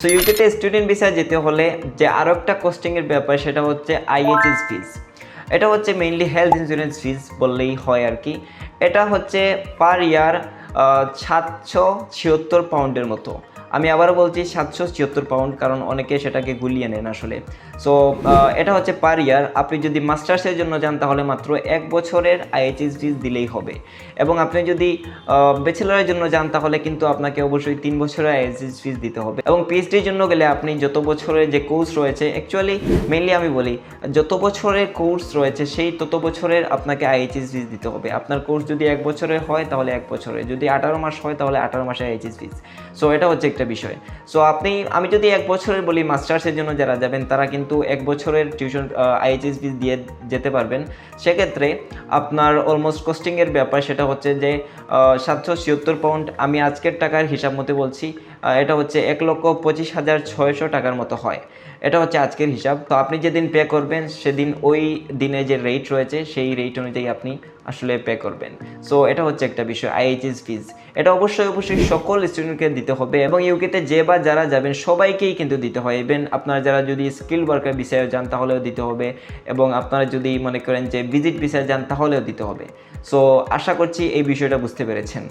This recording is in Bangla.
সো ইউকেতে স্টুডেন্ট ভিসা যেতে হলে যে আরও একটা কস্টিংয়ের ব্যাপার সেটা হচ্ছে আইএইচএস ফিজ। এটা হচ্ছে মেইনলি হেলথ ইন্স্যুরেন্স ফিজ বললেই হয় আর কি। এটা হচ্ছে পার ইয়ার 776 পাউন্ডের মতো। আমি আবারও বলছি 776 পাউন্ড, কারণ অনেকে সেটাকে গুলিয়ে নেন আসলে। সো এটা হচ্ছে পার ইয়ার। আপনি যদি মাস্টার্সের জন্য যান তাহলে মাত্র 1 বছরের আইএইচএস ফিজ দিলেই হবে, এবং আপনি যদি ব্যাচেলরের জন্য যান তাহলে কিন্তু আপনাকে অবশ্যই 3 বছরের আইএইচএস ফিজ দিতে হবে। এবং পিএইচডির জন্য গেলে আপনি যত বছরের যে কোর্স রয়েছে, অ্যাকচুয়ালি মেইনলি আমি বলি যত বছরের কোর্স রয়েছে সেই তত বছরের আপনাকে আইএইচএস ফিজ দিতে হবে। আপনার কোর্স যদি 1 বছরের হয় তাহলে 1 বছরের, যদি 18 মাস হয় তাহলে 18 মাসের আইএইচএস ফিজ। সো এটা হচ্ছে একটা বিষয়। সো আমি যদি 1 বছরের বলি, মাস্টার্সের জন্য যারা যাবেন তারা কিন্তু 1 বছরের টিউশন আইএইচএস ফিজ দিয়ে যেতে পারবেন। সেক্ষেত্রে আপনার অলমোস্ট কস্টিংয়ের ব্যাপার সেটা হচ্ছে যে 776 পাউন্ড। আমি আজকের টাকার হিসাব মতে বলছি, এটা হচ্ছে 1,25,600 টাকার মতো হয়। এটা হচ্ছে আজকের হিসাব। তো আপনি যেদিন পে করবেন সেদিন ওই দিনে যে রেট রয়েছে সেই রেট অনুযায়ী আপনি আসলে পে করবেন। সো এটা হচ্ছে একটা বিষয় আইএইচএস ফিজ। এটা অবশ্যই সকল স্টুডেন্টকে দিতে হবে, এবং ইউকেতে যে বা যারা যাবেন সবাইকেই কিন্তু দিতে হয়। ইভেন আপনারা যারা যদি স্কিল ওয়ার্কার ভিসায় যান তাহলেও দিতে হবে, এবং আপনারা যদি মনে করেন যে ভিজিট ভিসায় যান তাহলেও দিতে হবে। সো আশা করছি এই বিষয়টা বুঝতে পেরেছেন।